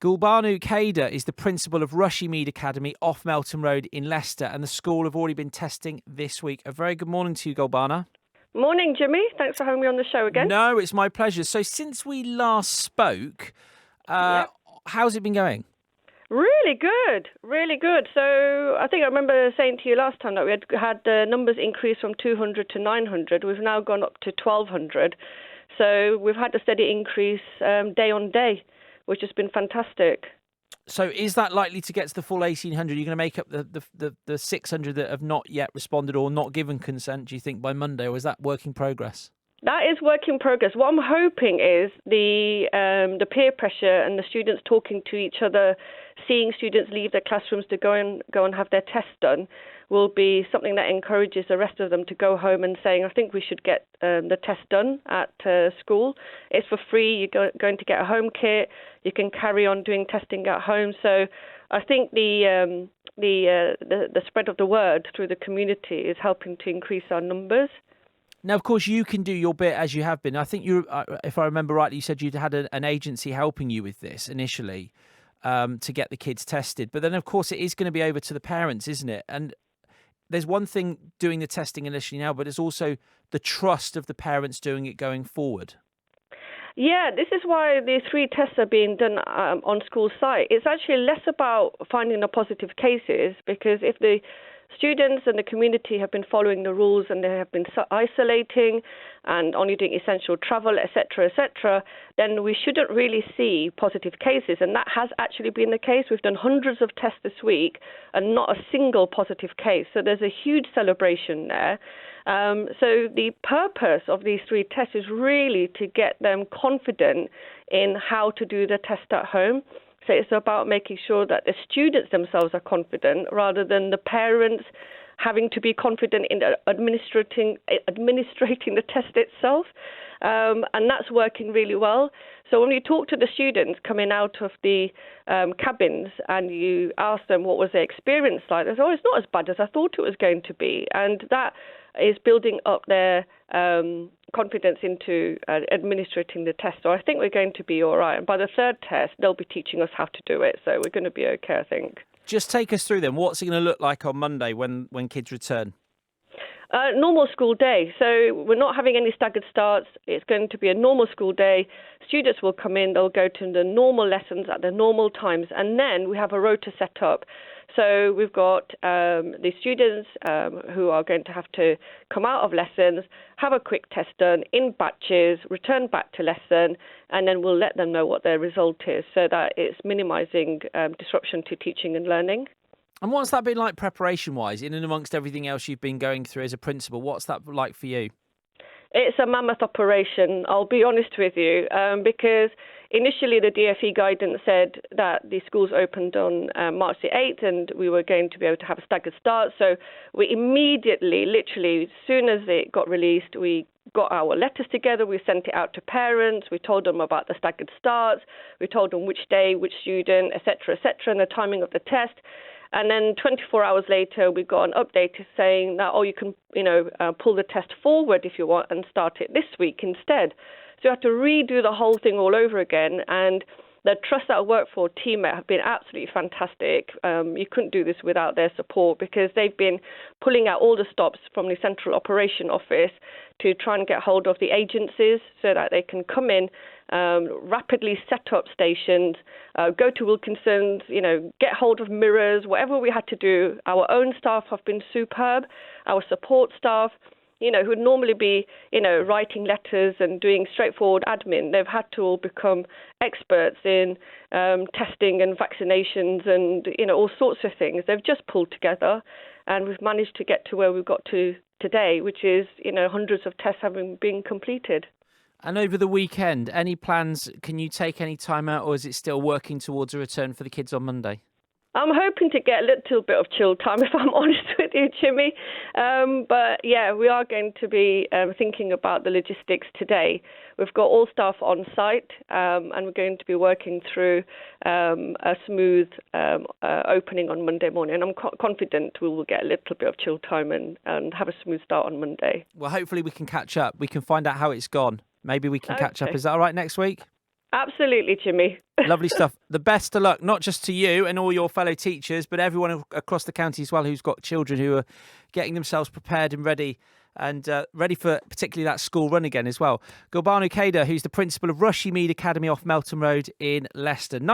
Gulbanu Kader is the principal of Rushymede Academy off Melton Road in Leicester, and the school have already been testing this week. A very good morning to you, Gulbana. Morning, Jimmy. Thanks for having me on the show again. No, it's my pleasure. So since we last spoke, how's it been going? Really good, really good. So I think I remember saying to you last time that we had the numbers increase from 200 to 900. We've now gone up to 1,200. So we've had a steady increase day on day, which has been fantastic. So is that likely to get to the full 1,800? You're going to make up the 600 that have not yet responded or not given consent, do you think, by Monday, or is that work in progress? That is work in progress. What I'm hoping is the peer pressure and the students talking to each other, seeing students leave their classrooms to go and have their tests done, will be something that encourages the rest of them to go home and saying, I think we should get the test done at school. It's for free. You're going to get a home kit. You can carry on doing testing at home. So I think the spread of the word through the community is helping to increase our numbers. Now, of course, you can do your bit as you have been. I think you, if I remember rightly, you said you'd had an agency helping you with this initially to get the kids tested. But then, of course, it is going to be over to the parents, isn't it? And there's one thing doing the testing initially now, but it's also the trust of the parents doing it going forward. Yeah, this is why the 3 tests are being done on school site. It's actually less about finding the positive cases, because if the students and the community have been following the rules and they have been isolating and only doing essential travel, etc., then we shouldn't really see positive cases. And that has actually been the case. We've done hundreds of tests this week and not a single positive case. So there's a huge celebration there. So the purpose of these 3 tests is really to get them confident in how to do the test at home. So it's about making sure that the students themselves are confident rather than the parents having to be confident in administrating the test itself. And that's working really well. So when you talk to the students coming out of the cabins and you ask them what was their experience like, they say, it's not as bad as I thought it was going to be. And that is building up their confidence into administrating the test. So I think we're going to be all right. And by the 3rd test, they'll be teaching us how to do it. So we're going to be okay, I think. Just take us through then. What's it going to look like on Monday when kids return? Normal school day. So we're not having any staggered starts. It's going to be a normal school day. Students will come in. They'll go to the normal lessons at the normal times. And then we have a rota set up. So we've got the students who are going to have to come out of lessons, have a quick test done in batches, return back to lesson, and then we'll let them know what their result is so that it's minimising disruption to teaching and learning. And what's that been like preparation-wise, in and amongst everything else you've been going through as a principal? What's that like for you? It's a mammoth operation, I'll be honest with you, because initially the DfE guidance said that the schools opened on March the 8th and we were going to be able to have a staggered start. So we immediately, literally, as soon as it got released, we got our letters together, we sent it out to parents, we told them about the staggered starts, we told them which day, which student, etc., and the timing of the test. And then 24 hours later, we got an update saying that, you can, pull the test forward if you want and start it this week instead. So you have to redo the whole thing all over again. And the trust that I work for, teammate, have been absolutely fantastic. You couldn't do this without their support because they've been pulling out all the stops from the central operation office to try and get hold of the agencies so that they can come in, rapidly set up stations, go to Wilkinson's, get hold of mirrors, whatever we had to do. Our own staff have been superb. Our support staff, who would normally be, writing letters and doing straightforward admin, they've had to all become experts in testing and vaccinations and, all sorts of things. They've just pulled together and we've managed to get to where we've got to today, which is, hundreds of tests having been completed. And over the weekend, any plans? Can you take any time out, or is it still working towards a return for the kids on Monday? I'm hoping to get a little bit of chill time, if I'm honest with you, Jimmy. But yeah, we are going to be thinking about the logistics today. We've got all staff on site, and we're going to be working through a smooth opening on Monday morning. And I'm confident we will get a little bit of chill time and have a smooth start on Monday. Well, hopefully we can catch up. We can find out how it's gone. Maybe we can catch up. Is that all right next week? Absolutely, Jimmy. Lovely stuff. The best of luck, not just to you and all your fellow teachers, but everyone across the county as well who's got children who are getting themselves prepared and ready, and ready for particularly that school run again as well. Gulbanu Kader, who's the principal of Rushy Mead Academy off Melton Road in Leicester.